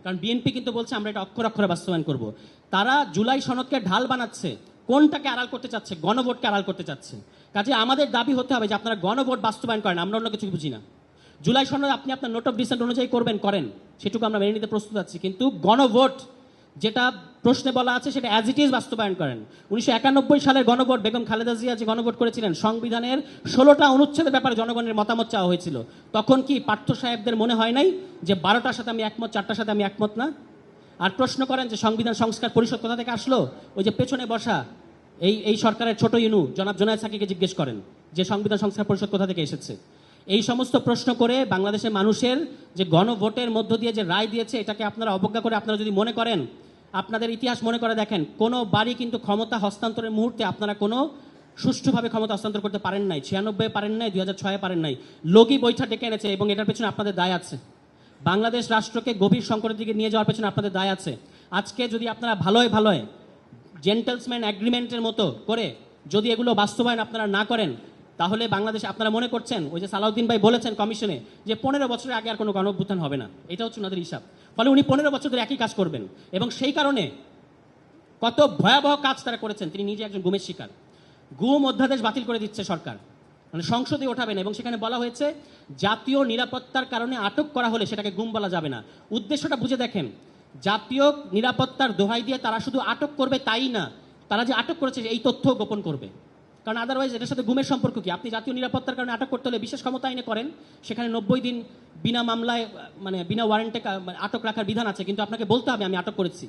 কারণ বিএনপি কিন্তু বলছে আমরা এটা অক্ষরে অক্ষরে বাস্তবায়ন করব। তারা জুলাই সনদকে ঢাল বানাচ্ছে, কোনটাকে আড়াল করতে চাচ্ছে? গণভোটকে আড়াল করতে চাচ্ছে। কাজে আমাদের দাবি হতে হবে যে আপনারা গণভোট বাস্তবায়ন করেন, আমরা অন্য কিছু বুঝি না। জুলাই সনদ আপনি আপনার নোট অফ ডিসেন্ট অনুযায়ী করেন, সেটুকু আমরা মেনে নিতে প্রস্তুত আছি, কিন্তু গণভোট যেটা প্রশ্নে বলা আছে সেটা অ্যাজ ইট ইজ বাস্তবায়ন করেন। 1991 সালের গণভোট, বেগম খালেদা জিয়া যে গণভোট করেছিলেন, সংবিধানের 16টা অনুচ্ছেদের ব্যাপারে জনগণের মতামত চাওয়া হয়েছিল। তখন কি পার্থ সাহেবদের মনে হয় নাই যে 12টার সাথে আমি একমত, 4টার সাথে আমি একমত না? আর প্রশ্ন করেন যে সংবিধান সংস্কার পরিষদ কোথা থেকে আসলো? ওই যে পেছনে বসা এই সরকারের ছোট ইনু জনাব জোনায়েদ সাকিকে জিজ্ঞেস করেন যে সংবিধান সংস্কার পরিষদ কোথা থেকে এসেছে। এই সমস্ত প্রশ্ন করে বাংলাদেশের মানুষের যে গণভোটের মধ্য দিয়ে যে রায় দিয়েছে, এটাকে আপনারা অবজ্ঞা করে আপনারা যদি মনে করেন, আপনাদের ইতিহাস মনে করে দেখেন, কোনো বাড়ি কিন্তু ক্ষমতা হস্তান্তরের মুহূর্তে আপনারা কোনো সুষ্ঠুভাবে ক্ষমতা হস্তান্তর করতে পারেন নাই। 96 পারেন নাই, 2006 পারেন নাই। লোকই বৈঠা ডেকে এনেছে এবং এটার পেছনে আপনাদের দায় আছে। বাংলাদেশ রাষ্ট্রকে গভীর সংকটের দিকে নিয়ে যাওয়ার পেছনে আপনাদের দায় আছে। আজকে যদি আপনারা ভালোয় জেন্টলসম্যান অ্যাগ্রিমেন্টের মতো করে যদি এগুলো বাস্তবায়ন আপনারা না করেন, তাহলে বাংলাদেশে আপনারা মনে করছেন ওই যে সালাউদ্দিন ভাই বলেছেন কমিশনে যে 15 বছরের আগে আর কোনো গণঅভ্যুত্থান হবে না, এটা হচ্ছে ওনাদের হিসাব। ফলে উনি 15 বছর ধরে একই কাজ করবেন এবং সেই কারণে কত ভয়াবহ কাজ তারা করেছেন। তিনি নিজে একজন গুমের শিকার। গুম অধ্যাদেশ বাতিল করে দিচ্ছে সরকার, মানে সংসদে ওঠাবে না, এবং সেখানে বলা হয়েছে জাতীয় নিরাপত্তার কারণে আটক করা হলে সেটাকে গুম বলা যাবে না। উদ্দেশ্যটা বুঝে দেখেন, জাতীয় নিরাপত্তার দোহাই দিয়ে তারা শুধু আটক করবে তাই না, তারা যে আটক করেছে এই তথ্য গোপন করবে। কারণ আদারওয়াইজ এটার সাথে গুমের সম্পর্ক কি? আপনি জাতীয় নিরাপত্তার কারণে আটক করতে হলে বিশেষ ক্ষমতা আইনে করেন, সেখানে 90 দিন বিনা মামলায় মানে বিনা ওয়ারেন্টে আটক রাখার বিধান আছে, কিন্তু আপনাকে বলতে হবে আমি আটক করেছি।